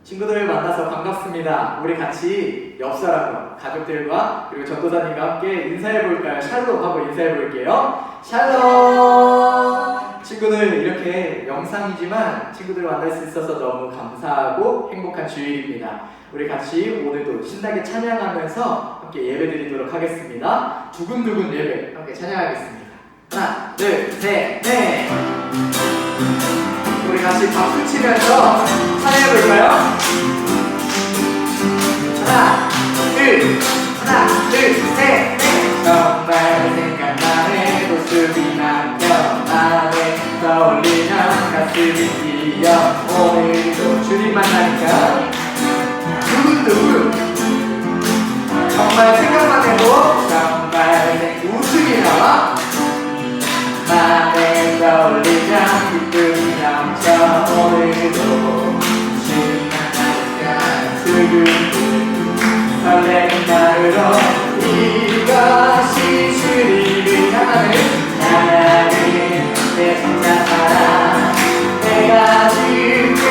친구들 만나서 반갑습니다. 우리 같이 옆 사람과 가족들과 그리고 전도사님과 함께 인사해 볼까요? 샬롬 하고 인사해 볼게요. 샬롬! 친구들, 이렇게 영상이지만 친구들 만날 수 있어서 너무 감사하고 행복한 주일입니다. 우리 같이 오늘도 신나게 찬양하면서 함께 예배 드리도록 하겠습니다. 두근두근 예배 함께 찬양하겠습니다. 하나, 둘, 셋, 넷! 우리 같이 박수 치면서 찬양해 볼까요? 하나, 둘, 셋, 넷! 정말 생각나네 모습이 남겨나네 떠올리면 가슴이 뛰어 오늘도 주님 만나니까 두근두근 정말 생각만 해도 정말 웃음이 나와 맘에 떠올리면 기쁨이 넘쳐 오늘도 주님 만나니까 두근두근 설레는 마음으로 이것이 주님을 향하는 내 진짜 사랑 내가 주께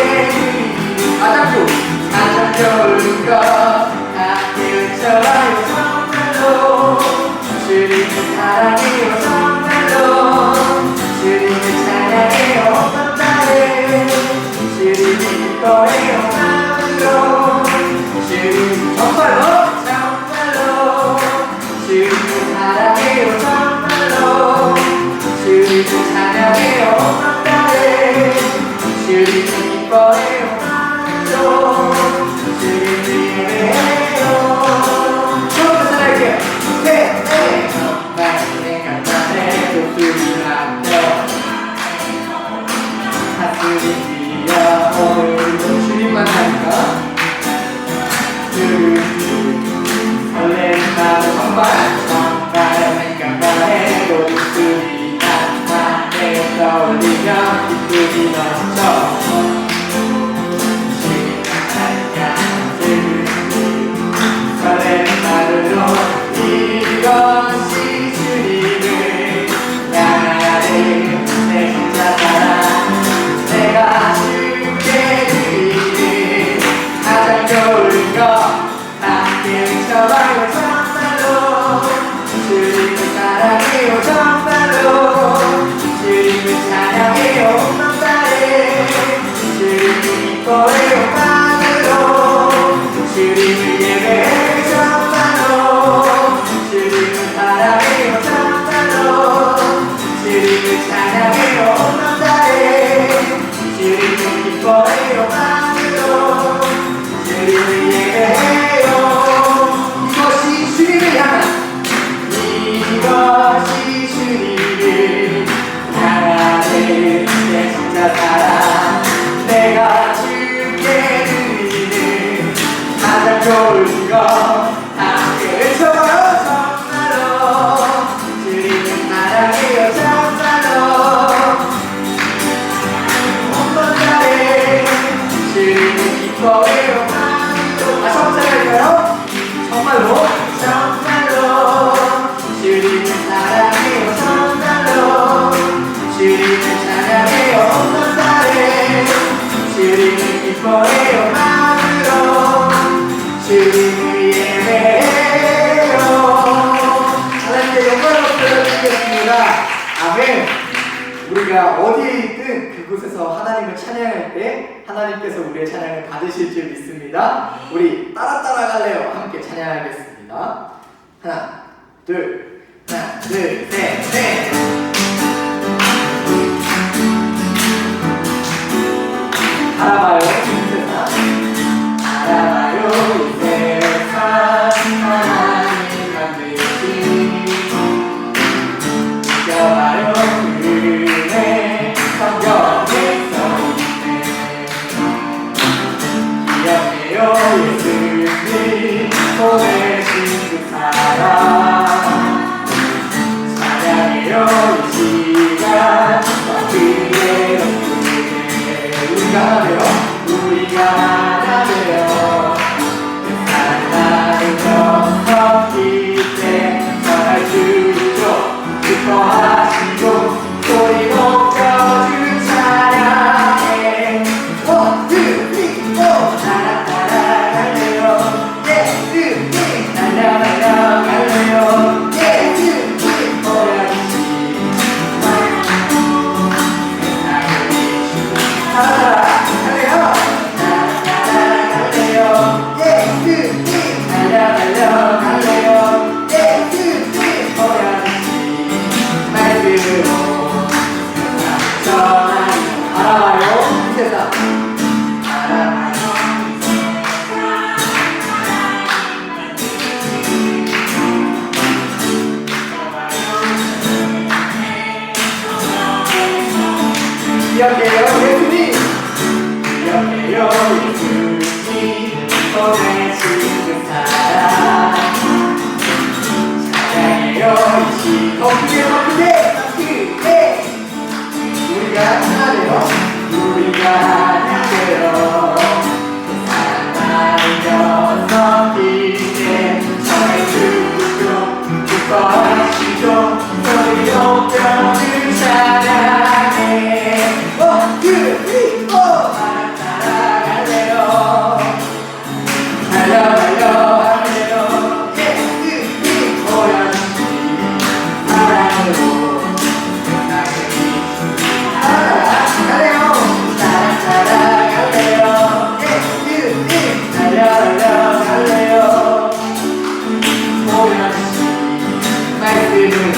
가장 좋은 것 함께 외쳐봐요 정말로 주님을 사랑해요 정말로 주님을 찬양해요 어떤 날에 주님을 기뻐해요 마음으로 주님 정말로 주님을 사랑해요 정말로 주님을 찬양해요 어떤 날에 주님을 기뻐해요 마음으로 주님을 예배해요 처음부터 사랑할게요 네 정말 생각나네 목소리 남겨 가슴이 뛰어 오늘도 주님 만나니까 설레는 나는 정말 생각나네 목소리 나만에 떠올리면 기쁨이 넘쳐 설레는 나로 이것이 주님을 향하는 내 진짜 사랑 내가 주께 드리는 가장 좋은 것 함께 외쳐봐요 정말로 주님을 사랑해요 정말로 주님을 찬양해요 온 날에 주님을 기뻐해요 마음으로 주님을 예배해요 정말로 주님을 사랑해요 정말로 주님을 찬양해요 온 날에 주님을 기뻐해요 마음으로 주님을 예배해요 이것이 주님을 향하는 내 진짜 사랑 내가 주께 드리는 가장 좋은 것 함께 외쳐봐요 정말로 주님을 사랑해요 정말로 어떤 날에 주님을 기뻐해요 마음으로 다시 한번 찬양할까요? 정말로 주님을 사랑해요 정말로 주님을 찬양해요 어떤 날에 주님을 기뻐해요 마음으로 주님을 예배해요 하나님께 영광을 돌려드리겠습니다. 아멘. 우리가 어디에 있든 그곳에서 하나님을 찬양할 때 하나님께서 우리의 찬양을 받으실 줄 믿습니다. 우리 따라 갈래요? 함께 찬양하겠습니다. 하나, 둘, 셋, 넷. 알아봐요 이 세상 알아봐요 이 세상 하나님 만드신 느껴봐요 그네 성경에 써있네 기억해요 예수님 보내신 그 사랑 찬양해요 이 시간 그의 우리가 하네요 따라 따라 갈래요. 예수님 달려 달려 갈래요. 예수님 보여주신 달려 달려 갈래요. 예수님 보여주신 말씀으로 전하리. 알아봐요 이 세상 알아봐요. 기억해요 예수님. 기억해요 예수님 보내신 그 사랑. 사랑해요 이시 더 크게 더 크게 더 크게. 우리가 하나 되어 우리가 하나 되어 그 사랑만 섞이게 저의 죽음도 기뻐하시죠. 저의 용병을 사랑해. 그리고 따라갈래요. 달려 달려 갈래요. 예수님 보여주신 사랑으로 따라갈래요. 따라갈래요. 예수님 달려 달려 갈래요. 보여주신 말씀으로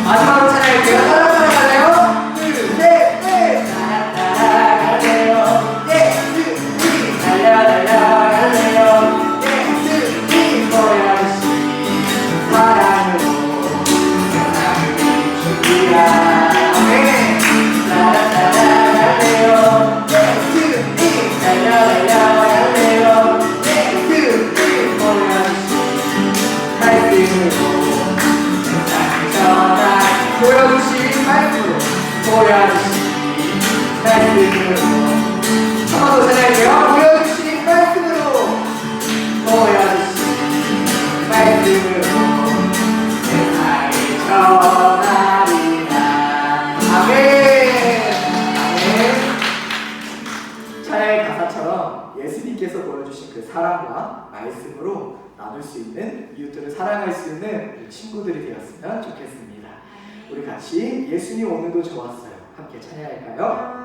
마지막으로 찬양할게요. 보여주신 말씀으로 보여주신 말씀으로 한번 더 찬양할게요. 보여주신 말씀으로 보여주신 말씀으로 세상에 전하리라. 아멘. 아멘. 찬양의 가사처럼 예수님께서 보여주신 그 사랑과 말씀으로 나눌 수 있는, 이웃들을 사랑할 수 있는 친구들이 되었으면 좋겠습니다. 우리 같이 예수님 오늘도 좋았어요 함께 찬양할까요?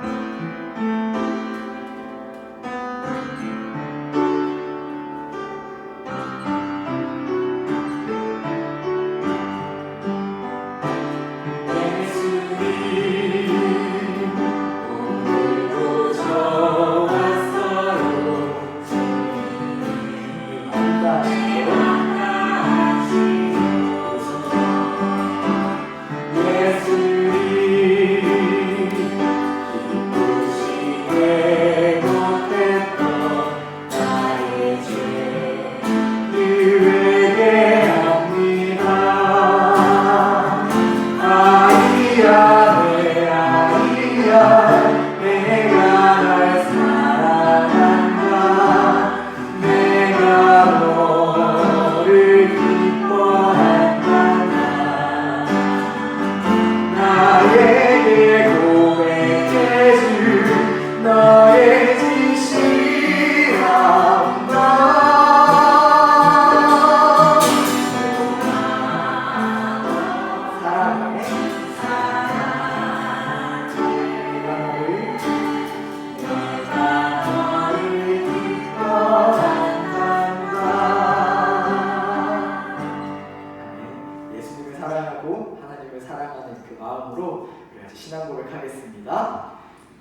신앙 고백하겠습니다.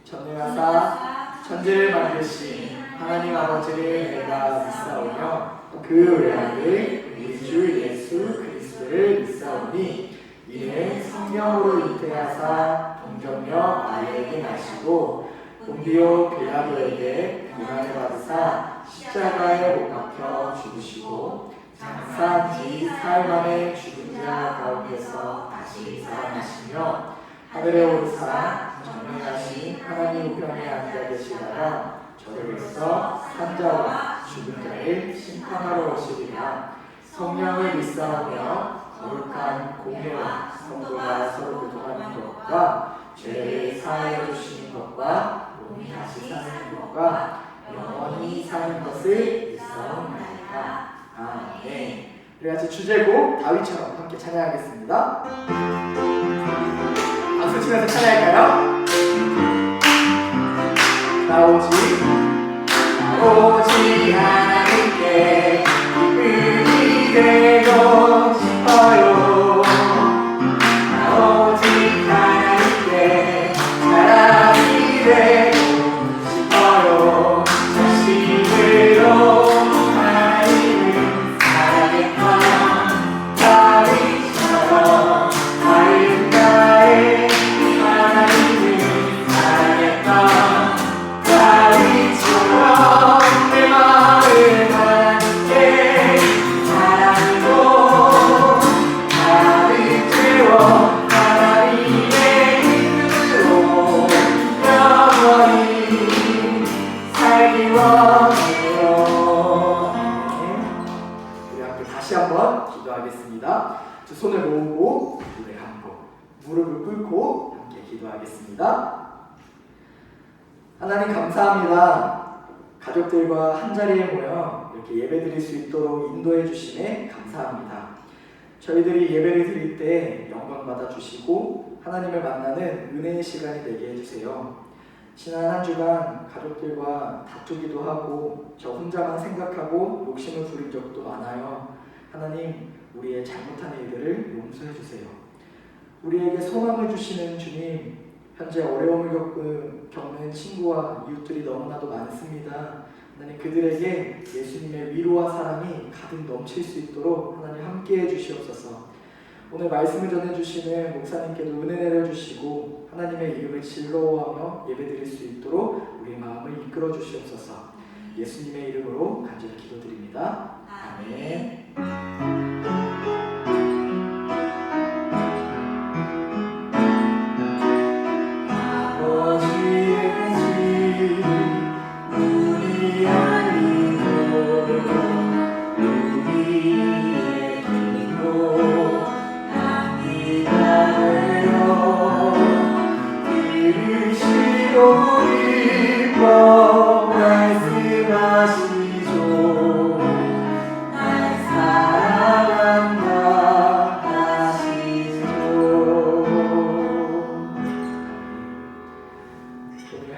전능하사 천지를 만드신 하나님 아버지를 내가 믿사오며 그 외아들 우리 주 예수 그리스도를 믿사오니 이는 성령으로 잉태하사 동정녀 마리아에게 나시고 본디오 빌라도에게 고난을 받으사 십자가에 못 박혀 죽으시고 장사한 지 사흘 만에 죽은 자 가운데서 다시 살아나시며 하늘에 오르사 전능하신 하나님 우편에 앉아 계시다가 저로서 산자와 죽은 자를 심판하러 오시리라. 성령을 믿사오며 거룩한 공예와 성도가 서로 교통하는 것과 죄를 사하여 주시는 것과 몸이 다시 사는 것과 영원 영원히 사는 것을 믿사옵나이다. 아멘. 우리 같이 주제곡 다윗처럼 함께 찬양하겠습니다. 박수 치면서 찬양할까요? 나 오직 하나님께 기쁨이 되고 싶어요. 나 오직 하나님께 사랑이 되고 싶어요. 진심으로 하나님을 사랑했던 다윗처럼 마음가에 하나님을 사랑했던 다윗처럼 내 마음을 하나님께 사랑하고 가득 채워 하나님의 이름으로 영원히 살기 원해요. 우리 함께 다시 한번 기도하겠습니다. 두 손을 모으고 눈을 감고 무릎을 꿇고 함께 기도하겠습니다. 하나님 감사합니다. 가족들과 한자리에 모여 이렇게 예배드릴 수 있도록 인도해 주심에 감사합니다. 저희들이 예배를 드릴 때 영광 받아 주시고 하나님을 만나는 은혜의 시간이 되게 해주세요. 지난 한 주간 가족들과 다투기도 하고 저 혼자만 생각하고 욕심을 부린 적도 많아요. 하나님, 우리의 잘못한 일들을 용서해 주세요. 우리에게 소망을 주시는 주님, 현재 어려움을 겪는 친구와 이웃들이 너무나도 많습니다. 하나님, 그들에게 예수님의 위로와 사랑이 가득 넘칠 수 있도록 하나님 함께해 주시옵소서. 오늘 말씀을 전해주시는 목사님께도 은혜 내려주시고 하나님의 이름을 즐거워하며 예배드릴 수 있도록 우리의 마음을 이끌어 주시옵소서. 예수님의 이름으로 간절히 기도드립니다. 아멘.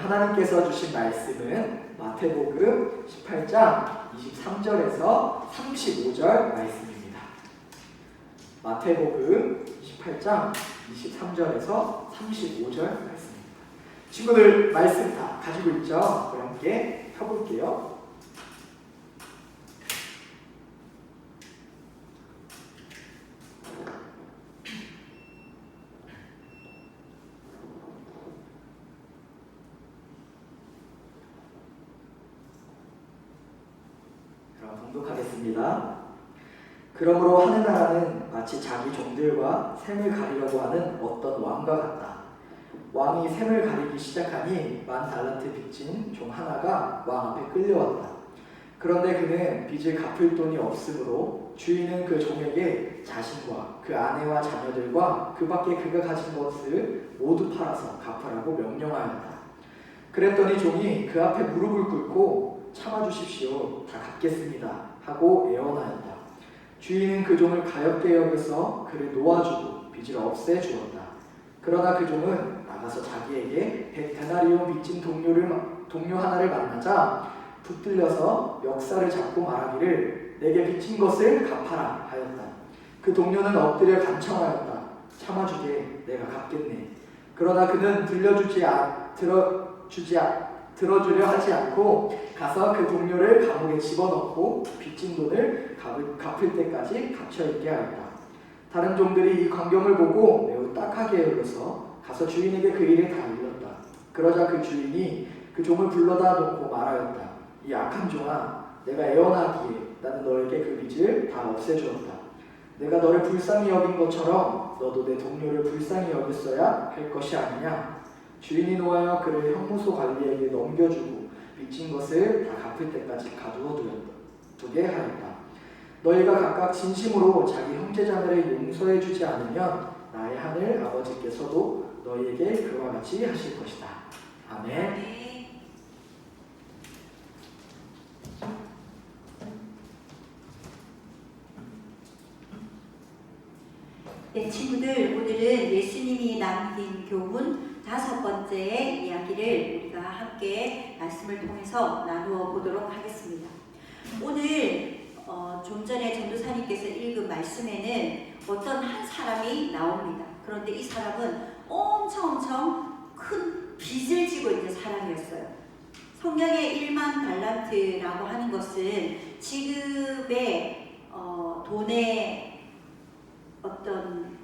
하나님께서 주신 말씀은 마태복음 18장 23절에서 35절 말씀입니다. 마태복음 18장 23절에서 35절 말씀입니다. 친구들 말씀 다 가지고 있죠? 우리 함께 펴볼게요. 봉독하겠습니다. 그러므로 하늘나라는 마치 자기 종들과 샘을 가리려고 하는 어떤 왕과 같다. 왕이 샘을 가리기 시작하니 10,000달란트 빚진 종 하나가 왕 앞에 끌려왔다. 그런데 그는 빚을 갚을 돈이 없으므로 주인은 그 종에게 자신과 그 아내와 자녀들과 그 밖에 그가 가진 것을 모두 팔아서 갚으라고 명령하였다. 그랬더니 종이 그 앞에 무릎을 꿇고 참아주십시오. 다 갚겠습니다. 하고 애원하였다. 주인은 그 종을 가엾게 여겨서 그를 놓아주고 빚을 없애주었다. 그러나 그 종은 나가서 자기에게 100데나리온 빚진 동료 하나를 만나자 붙들려서 멱살을 잡고 말하기를 내게 빚진 것을 갚아라 하였다. 그 동료는 엎드려 간청하였다. 참아주게 내가 갚겠네. 그러나 그는 들어주려 하지 않고 가서 그 동료를 감옥에 집어넣고 빚진 돈을 갚을 때까지 갇혀있게 하였다. 다른 종들이 이 광경을 보고 매우 딱하게 여겨서 가서 주인에게 그 일을 다 일렀다. 그러자 그 주인이 그 종을 불러다 놓고 말하였다. 이 악한 종아, 내가 애원하기에 나는 너에게 그 빚을 다 없애주었다. 내가 너를 불쌍히 여긴 것처럼 너도 내 동료를 불쌍히 여겼어야 할 것이 아니냐. 주인이 노하여 그를 형무소 관리에게 넘겨주고 빚진 것을 다 갚을 때까지 가두어 두게 하였다. 너희가 각각 진심으로 자기 형제자매를 용서해 주지 않으면 나의 하늘 아버지께서도 너희에게 그와 같이 하실 것이다. 아멘. 네, 친구들, 오늘은 예수님이 남긴 교훈 5번째 이야기를 우리가 함께 말씀을 통해서 나누어 보도록 하겠습니다. 오늘 좀 전에 전도사님께서 읽은 말씀에는 어떤 한 사람이 나옵니다. 그런데 이 사람은 엄청 큰 빚을 지고 있는 사람이었어요. 성경의 1만 달란트라고 하는 것은 지금의 돈의 어떤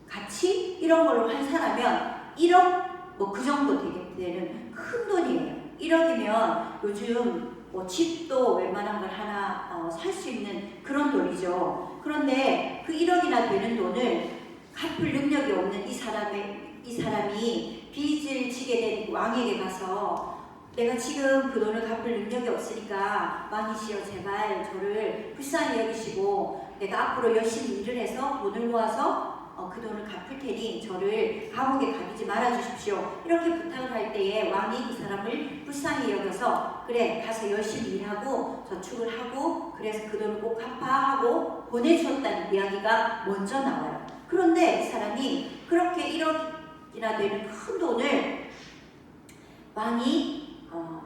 가치 이런 걸로 환산하면 1억 뭐 그 정도 되는 큰 돈이에요. 1억이면 요즘 뭐 집도 웬만한 걸 하나 살 수 있는 그런 돈이죠. 그런데 그 1억이나 되는 돈을 갚을 능력이 없는 이 사람이 빚을 지게 된 왕에게 가서 내가 지금 그 돈을 갚을 능력이 없으니까 왕이시여 제발 저를 불쌍히 여기시고 내가 앞으로 열심히 일을 해서 돈을 모아서 그 돈을 갚을 테니 저를 감옥에 가두지 말아 주십시오. 이렇게 부탁을 할 때에 왕이 이 사람을 불쌍히 여겨서 그래 가서 열심히 일하고 저축을 하고 그래서 그 돈을 꼭 갚아 하고 보내주었다는 이야기가 먼저 나와요. 그런데 이 사람이 그렇게 1억이나 되는 큰 돈을 왕이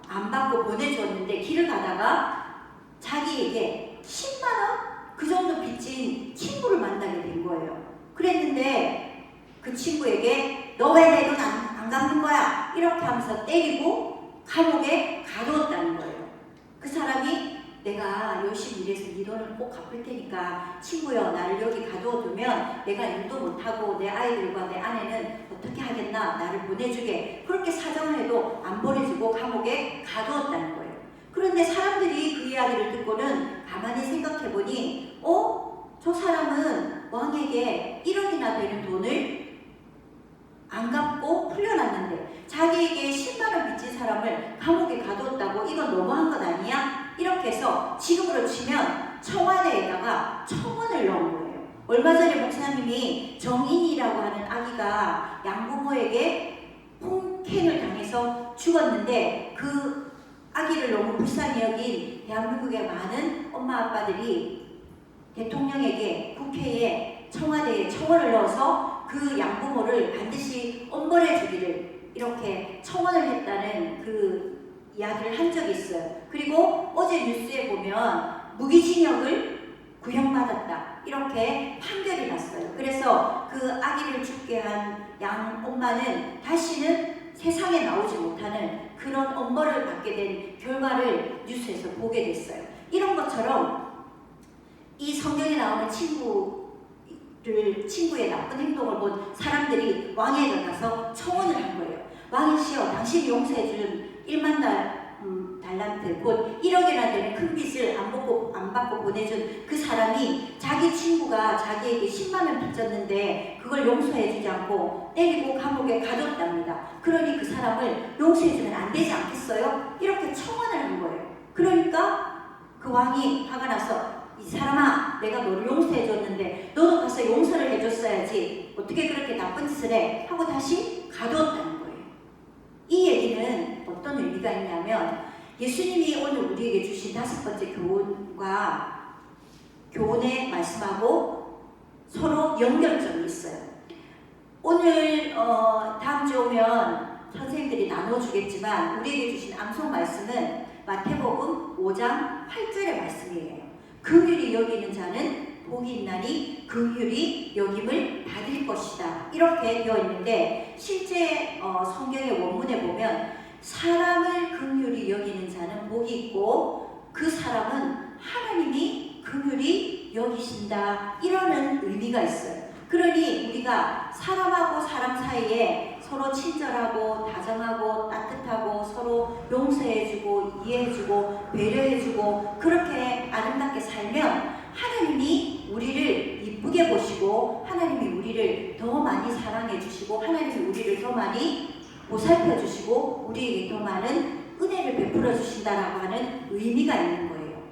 안 받고 보내줬는데 길을 가다가 자기에게 10만원? 그 정도 빚진 친구를 만나게 된 거예요. 그랬는데 그 친구에게 너 왜 내 돈 안 갚는 거야? 이렇게 하면서 때리고 감옥에 가두었다는 거예요. 그 사람이 내가 열심히 일해서 네 돈을 꼭 갚을 테니까 친구여 나를 여기 가두어두면 내가 일도 못하고 내 아이들과 내 아내는 어떻게 하겠나 나를 보내주게 그렇게 사정을 해도 안 보내주고 감옥에 가두었다는 거예요. 그런데 사람들이 그 이야기를 듣고는 가만히 생각해보니 저 사람은 왕에게 1억이나 되는 돈을 안 갚고 풀려났는데 자기에게 10만원 빚진 사람을 감옥에 가두었다고 이건 너무한 것 아니야? 이렇게 해서 지금으로 치면 청와대에다가 청원을 넣은 거예요. 얼마 전에 목사님이 정인이라고 하는 아기가 양부모에게 폭행을 당해서 죽었는데 그 아기를 너무 불쌍히 여긴 대한민국의 많은 엄마 아빠들이 대통령에게 국회에 청와대에 청원을 넣어서 그 양부모를 반드시 엄벌해 주기를 이렇게 청원을 했다는 그 이야기를 한 적이 있어요. 그리고 어제 뉴스에 보면 무기징역을 구형받았다 이렇게 판결이 났어요. 그래서 그 아기를 죽게 한 양 엄마는 다시는 세상에 나오지 못하는 그런 엄벌을 받게 된 결과를 뉴스에서 보게 됐어요. 이런 것처럼 이 성경에 나오는 친구의 나쁜 행동을 본 사람들이 왕에게 가서 청원을 한 거예요. 왕이시여 당신이 용서해준 1만 달란트 곧 1억이나 되는 큰 빚을 안 받고 보내준 그 사람이 자기 친구가 자기에게 10만원 빚졌는데 그걸 용서해주지 않고 때리고 감옥에 가뒀답니다. 그러니 그 사람을 용서해주면 안 되지 않겠어요? 이렇게 청원을 한 거예요. 그러니까 그 왕이 화가 나서 이 사람아 내가 너를 용서해줬는데 너도 가서 용서를 해줬어야지 어떻게 그렇게 나쁜 짓을 해? 하고 다시 가두었다는 거예요. 이 얘기는 어떤 의미가 있냐면 예수님이 오늘 우리에게 주신 5번째 교훈의 말씀하고 서로 연결점이 있어요. 오늘 다음 주 오면 선생님들이 나눠주겠지만 우리에게 주신 암송 말씀은 마태복음 5장 8절의 말씀이에요. 긍휼히 여기는 자는 복이 있나니 긍휼히 여김을 받을 것이다 이렇게 되어 있는데 실제 성경의 원문에 보면 사람을 긍휼히 여기는 자는 복이 있고 그 사람은 하나님이 긍휼히 여기신다 이러는 의미가 있어요. 그러니 우리가 사람하고 사람 사이에 서로 친절하고 다정하고 따뜻하고 서로 용서해주고 이해해주고 배려해주고 그렇게 아름답게 살면 하나님이 우리를 이쁘게 보시고 하나님이 우리를 더 많이 사랑해 주시고 하나님이 우리를 더 많이 보살펴 주시고 우리에게 더 많은 은혜를 베풀어 주신다라고 하는 의미가 있는 거예요.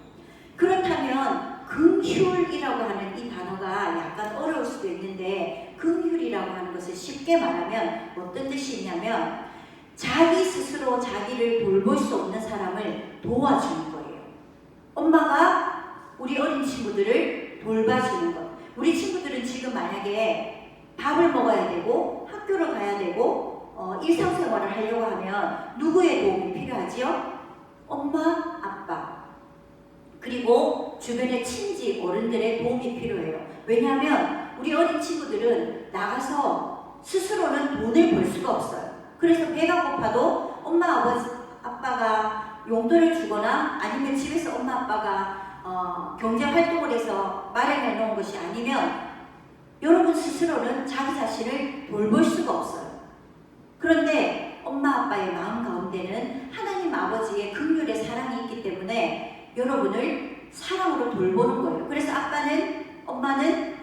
그렇다면 긍휼이라고 하는 이 단어가 약간 어려울 수도 있는데 긍휼이라고 하는 것을 쉽게 말하면 어떤 뜻이 있냐면 자기 스스로 자기를 돌볼 수 없는 사람을 도와주는 거예요. 엄마가 우리 어린 친구들을 돌봐주는 것. 우리 친구들은 지금 지금 만약에 밥을 먹어야 되고 학교를 가야 되고 일상생활을 하려고 하면 누구의 도움이 필요하지요? 엄마, 아빠, 그리고 주변의 친지, 어른들의 도움이 필요해요. 왜냐하면 우리 어린 친구들은 나가서 스스로는 돈을 벌 수가 없어요. 그래서 배가 고파도 엄마, 아빠가 용돈을 주거나 아니면 집에서 엄마, 아빠가 경제활동을 해서 마련해 놓은 것이 아니면 여러분 스스로는 자기 자신을 돌볼 수가 없어요. 그런데 엄마, 아빠의 마음 가운데는 하나님 아버지의 긍휼의 사랑이 있기 때문에 여러분을 사랑으로 돌보는 거예요. 그래서 아빠는, 엄마는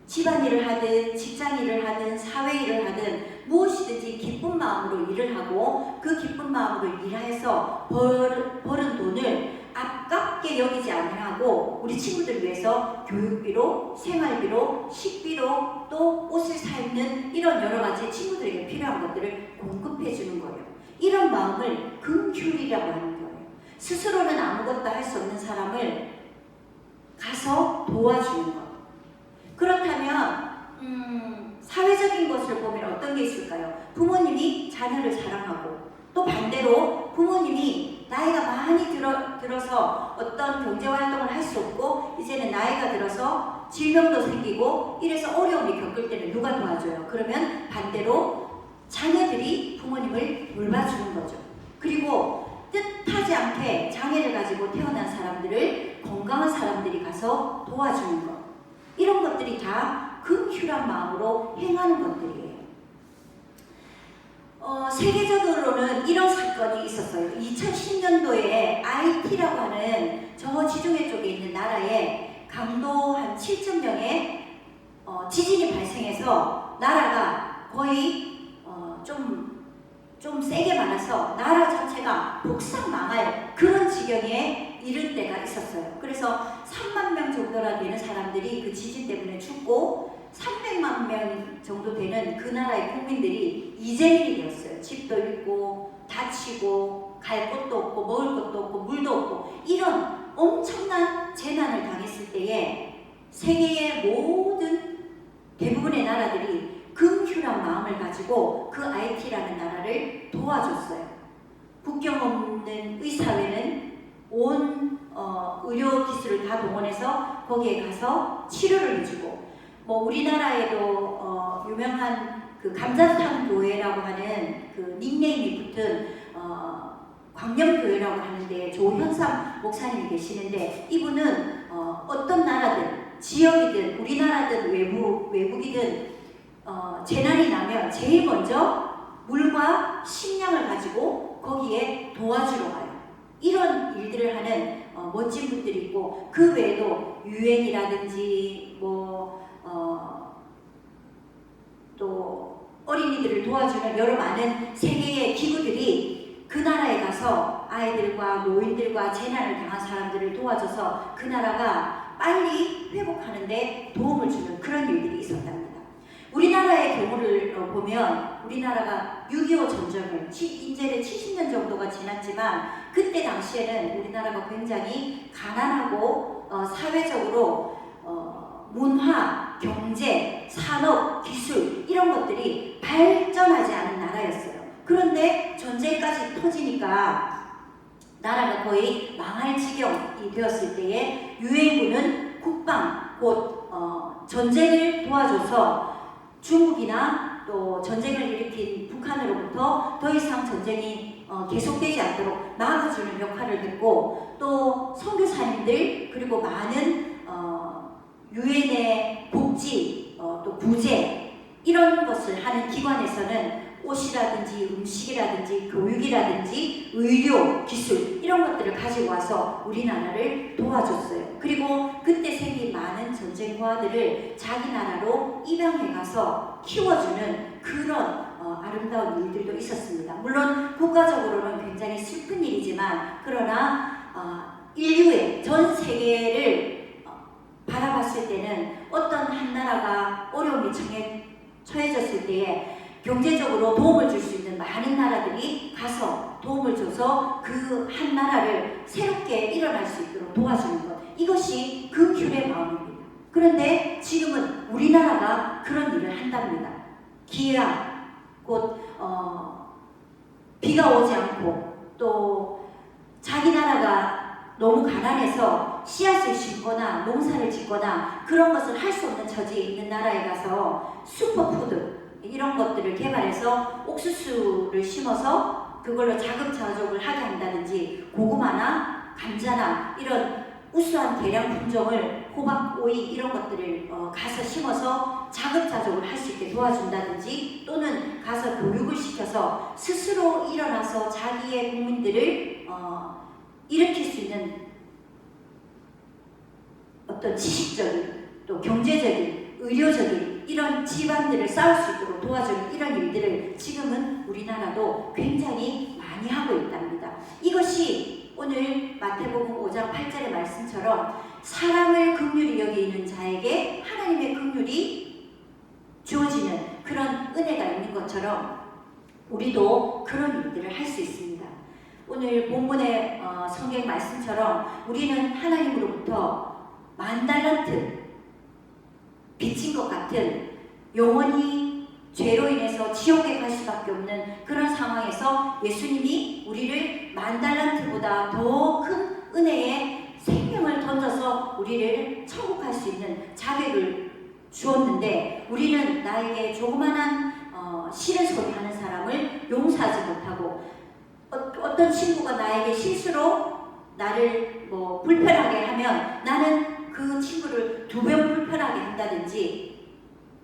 집안일을 하든 직장일을 하든 사회일을 하든 무엇이든지 기쁜 마음으로 일을 하고 그 기쁜 마음으로 일해서 벌은 돈을 아깝게 여기지 아니하고 우리 친구들 위해서 교육비로, 생활비로, 식비로 또 옷을 사 입는 이런 여러 가지 친구들에게 필요한 것들을 공급해 주는 거예요. 이런 마음을 긍휼이라고 하는 거예요. 스스로는 아무것도 할 수 없는 사람을 가서 도와주는 것. 그렇다면 사회적인 것을 보면 어떤 게 있을까요? 부모님이 자녀를 사랑하고 또 반대로 부모님이 나이가 많이 들어서 어떤 경제활동을 할 수 없고 이제는 나이가 들어서 질병도 생기고 이래서 어려움이 겪을 때는 누가 도와줘요? 그러면 반대로 자녀들이 부모님을 돌봐주는 거죠. 그리고 뜻하지 않게 장애를 가지고 태어난 사람들을 건강한 사람들이 가서 도와주는 것. 이런 것들이 다 긍휼한 마음으로 행하는 것들이에요. 세계적으로는 이런 사건이 있었어요. 2010년도에 IT라고 하는 저 지중해 쪽에 있는 나라에 강도 한 7.0의 지진이 발생해서 나라가 거의 좀 세게 말해서 나라 자체가 폭삭 망할 그런 지경에 이를 때가 있었어요. 그래서 3만 명 정도나 되는 사람들이 그 지진 때문에 죽고 300만 명 정도 되는 그 나라의 국민들이 이재민이 되었어요. 집도 잃고 다치고 갈 곳도 없고 먹을 것도 없고 물도 없고 이런 엄청난 재난을 당했을 때에 세계의 모든 대부분의 나라들이 긍휼한 마음을 가지고 그 IT라는 나라를 도와줬어요. 국경 없는 의사회는 온 의료 기술을 다 동원해서 거기에 가서 치료를 해주고 뭐 우리나라에도 유명한 그 감자탕 교회라고 하는 그 닉네임이 붙은 광명교회라고 하는데 조현삼 목사님이 계시는데 이분은 어떤 나라든 지역이든 우리나라든 외국이든 재난이 나면 제일 먼저 물과 식량을 가지고 거기에 도와주러 가요. 이런 일들을 하는 멋진 분들이 있고 그 외에도 유엔이라든지 또 어린이들을 도와주는 여러 많은 세계의 기구들이 그 나라에 가서 아이들과 노인들과 재난을 당한 사람들을 도와줘서 그 나라가 빨리 회복하는데 도움을 주는 그런 일들이 있었답니다. 우리나라의 경우를 보면 우리나라가 6.25 전쟁을 이제는 70년 정도가 지났지만 그때 당시에는 우리나라가 굉장히 가난하고 사회적으로 문화, 경제, 산업, 기술 이런 것들이 발전하지 않은 나라였어요. 그런데 전쟁까지 터지니까 나라가 거의 망할 지경이 되었을 때에 유엔군은 국방, 곧 전쟁을 도와줘서 중국이나 또 전쟁을 일으킨 북한으로부터 더 이상 전쟁이 계속되지 않도록 막아주는 역할을 했고 또 선교사님들 그리고 많은 유엔의 복지 또 구제 이런 것을 하는 기관에서는 옷이라든지 음식이라든지 교육이라든지 의료, 기술 이런 것들을 가지고 와서 우리나라를 도와줬어요. 그리고 그때 생긴 많은 전쟁과들을 자기 나라로 입양해 가서 키워주는 그런 아름다운 일들도 있었습니다. 물론 국가적으로는 굉장히 슬픈 일이지만 그러나 인류의 전 세계를 바라봤을 때는 어떤 한 나라가 어려움이 처해졌을 때에 경제적으로 도움을 줄 수 있는 많은 나라들이 가서 도움을 줘서 그 한 나라를 새롭게 일어날 수 있도록 도와주는 것 이것이 긍휼의 마음입니다. 그런데 지금은 우리나라가 그런 일을 한답니다. 기회가 곧 비가 오지 않고 또 자기 나라가 너무 가난해서 씨앗을 심거나 농사를 짓거나 그런 것을 할 수 없는 처지에 있는 나라에 가서 슈퍼푸드 이런 것들을 개발해서 옥수수를 심어서 그걸로 자급자족을 하게 한다든지 고구마나 감자나 이런 우수한 계량 품종을 호박, 오이 이런 것들을 가서 심어서 자급자족을 할 수 있게 도와준다든지 또는 가서 교육을 시켜서 스스로 일어나서 자기의 국민들을 일으킬 수 있는 어떤 지식적인 또 경제적인 의료적인 이런 지반들을 쌓을 수 있도록 도와주는 이런 일들을 지금은 우리나라도 굉장히 많이 하고 있답니다. 이것이 오늘 마태복음 5장 8절의 말씀처럼 사람을 긍휼히 여기는 자에게 하나님의 긍휼이 주어지는 그런 은혜가 있는 것처럼 우리도 그런 일들을 할 수 있습니다. 오늘 본문의 성경 말씀처럼 우리는 하나님으로부터 10,000달란트 빚진 것 같은 영원히 죄로 인해서 지옥에 갈 수밖에 없는 그런 상황에서 예수님이 우리를 10,000달란트보다 더 큰 은혜의 생명을 던져서 우리를 천국 갈 수 있는 자격을 주었는데 우리는 나에게 조그만한 싫은 소리 하는 사람을 용서하지 못하고 어떤 친구가 나에게 실수로 나를 불편하게 하면 나는 그 친구를 2배 불편하게 한다든지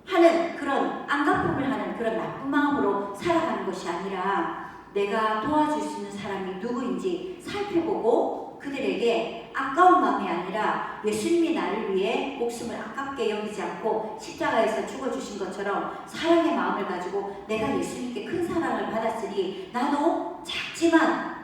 하는 그런 안갚음을 하는 그런 나쁜 마음으로 살아가는 것이 아니라 내가 도와줄 수 있는 사람이 누구인지 살펴보고 그들에게 아까운 마음이 아니라 예수님이 나를 위해 목숨을 아깝게 여기지 않고 십자가에서 죽어주신 것처럼 사랑의 마음을 가지고 내가 예수님께 큰 사랑을 받았으니 나도 작지만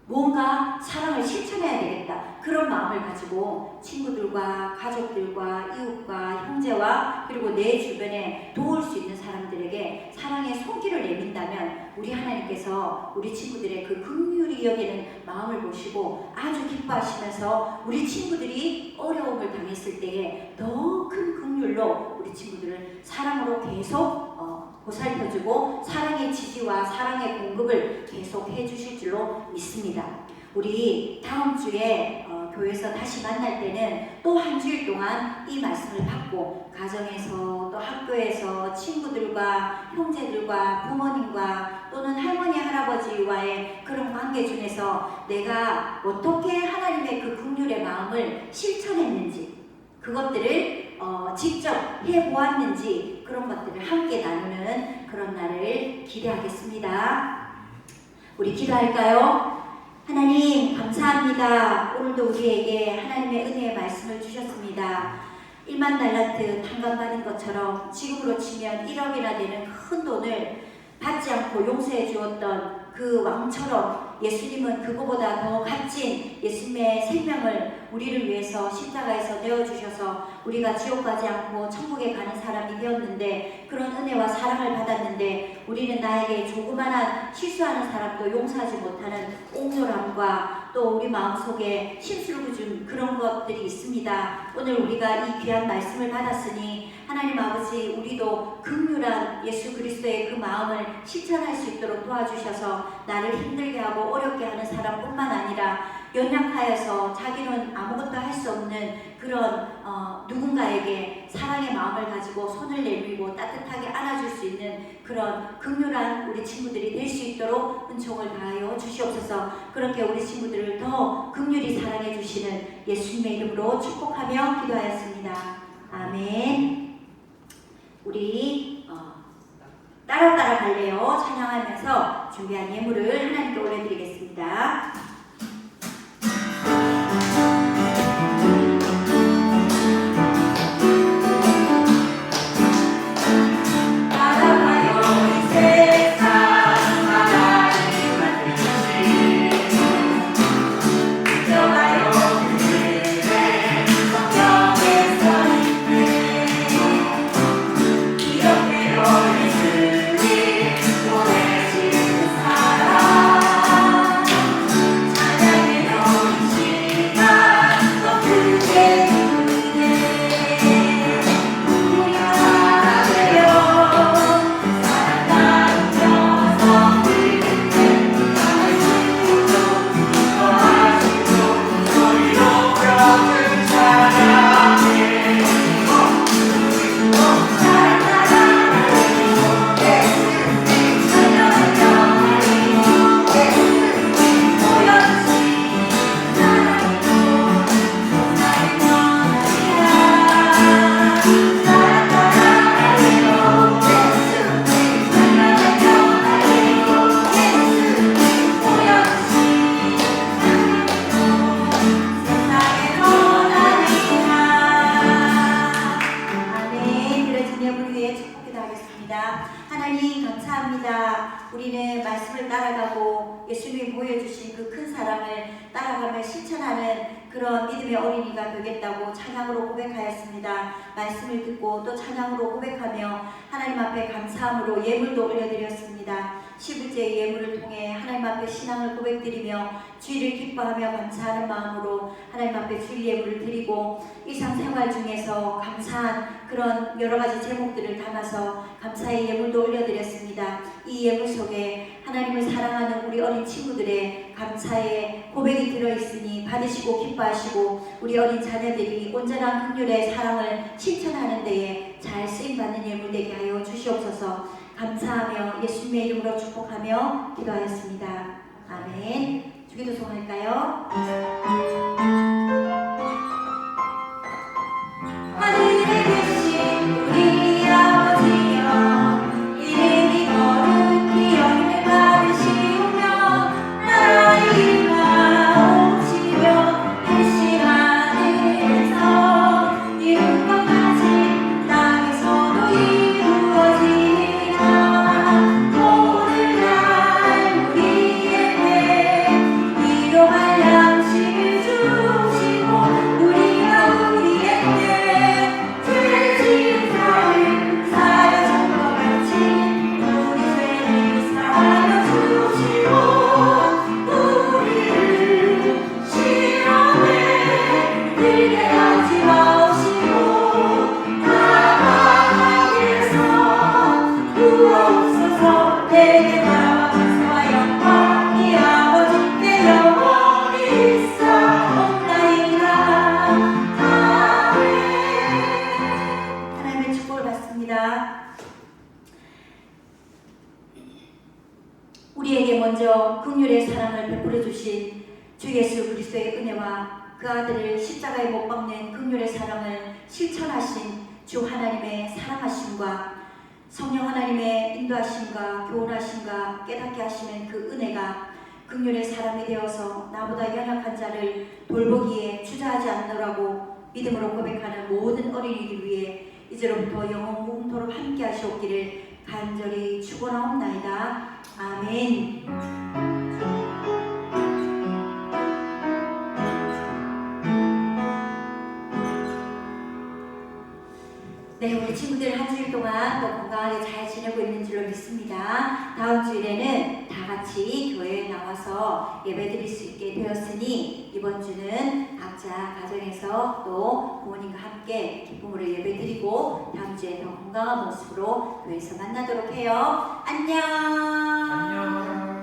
뭔가 사랑을 실천해야 되겠다. 그런 마음을 가지고 친구들과 가족들과 이웃과 형제와 그리고 내 주변에 도울 수 있는 사람들에게 사랑의 손길을 내민다면 우리 하나님께서 우리 친구들의 그 긍휼히 여기는 마음을 보시고 아주 기뻐하시면서 우리 친구들이 어려움을 당했을 때에 더 큰 긍휼로 우리 친구들을 사랑으로 계속 보살펴주고 사랑의 지지와 사랑의 공급을 계속 해주실 줄로 믿습니다. 우리 다음 주에 교회에서 다시 만날 때는 또 한 주일 동안 이 말씀을 받고 가정에서 또 학교에서 친구들과 형제들과 부모님과 또는 할머니 할아버지와의 그런 관계 중에서 내가 어떻게 하나님의 그 긍휼의 마음을 실천했는지 그것들을 직접 해보았는지 그런 것들을 함께 나누는 그런 날을 기대하겠습니다. 우리 기도할까요? 하나님 감사합니다. 오늘도 우리에게 하나님의 은혜의 말씀을 주셨습니다. 10,000달란트 탕감받은 것처럼 지금으로 치면 1억이나 되는 큰 돈을 받지 않고 용서해 주었던 그 왕처럼 예수님은 그거보다 더 값진 예수님의 생명을 우리를 위해서 십자가에서 내어주셔서 우리가 지옥 가지 않고 천국에 가는 사람이 되었는데 그런 은혜와 사랑을 받았는데 우리는 나에게 조그만한 실수하는 사람도 용서하지 못하는 옹졸함과 또 우리 마음속에 심술궂은 그런 것들이 있습니다. 오늘 우리가 이 귀한 말씀을 받았으니 하나님 아버지 우리도 긍휼한 예수 그리스도의 그 마음을 실천할 수 있도록 도와주셔서 나를 힘들게 하고 어렵게 하는 사람뿐만 아니라 연약하여서 자기는 아무것도 할 수 없는 그런 누군가에게 사랑의 마음을 가지고 손을 내밀고 따뜻하게 안아줄 수 있는 그런 긍휼한 우리 친구들이 될 수 있도록 은총을 다하여 주시옵소서. 그렇게 우리 친구들을 더 긍휼히 사랑해 주시는 예수님의 이름으로 축복하며 기도하였습니다. 아멘. 우리 따라 갈래요. 찬양하면서 준비한 예물을 하나님께 올려드리겠습니다. 예수님이 보여주신 그 큰 사랑을 따라가며 실천하는 그런 믿음의 어린이가 되겠다고 찬양으로 고백하였습니다. 말씀을 듣고 또 찬양으로 고백하며 하나님 앞에 감사함으로 예물도 올려드렸습니다. 11제의 예물을 통해 하나님 앞에 신앙을 고백드리며 주의를 기뻐하며 감사하는 마음으로 하나님 앞에 주일 예물을 드리고 일상생활 중에서 감사한 그런 여러 가지 제목들을 담아서 감사의 예물도 올려드렸습니다. 이 예물 속에 하나님을 사랑하는 우리 어린 친구들의 감사의 고백이 들어있으니 받으시고 기뻐하시고 우리 어린 자녀들이 온전한 긍휼의 사랑을 실천하는 데에 잘 쓰임받는 예물 되게 하여 주시옵소서. 감사하며 예수님의 이름으로 축복하며 기도하였습니다. 아멘. 주기도송 할까요? 하늘에 계신 우리 아버지여, 이름이 거룩히 여김을 받으시오며 나라가 오시며 뜻이 하늘에서 이룬 것 같이 땅에서도 이루어지리라. 오늘날 우리에게 일용할 양식을 주시고 우리가 우리에게 죄 지은 자를 사하여 준 것 같이 우리 죄를 사하여 주시고 우리를 시험에 들게 하지 마시고 다만 악에서 구하옵소서. 내게 나와 박수와 영광이 아버지께 영원히 있사옵나이다. 아멘. 하나님의 축복을 받습니다. 우리에게 먼저 긍휼의 사랑을 베풀어 주신 주 예수 그리스도의 은혜와 그 아들을 십자가에 못 박는 긍휼의 사랑을 실천하신 주 하나님의 사랑하심과 성령 하나님의 인도하심과 교훈하심과 깨닫게 하시는 그 은혜가 긍휼의 사람이 되어서 나보다 연약한 자를 돌보기에 주저하지 않노라고 믿음으로 고백하는 모든 어린이들 위해 이제로부터 영원 무궁토록 함께 하시옵기를 간절히 축원하옵나이다. 아멘. 네, 우리 친구들 한 주일 동안 또 건강하게 잘 지내고 있는 줄로 믿습니다. 다음 주일에는 다 같이 교회에 나와서 예배 드릴 수 있게 되었으니 이번 주는 각자 가정에서 또 부모님과 함께 기쁨으로 예배 드리고 다음 주에 더 건강한 모습으로 교회에서 만나도록 해요. 안녕. 안녕.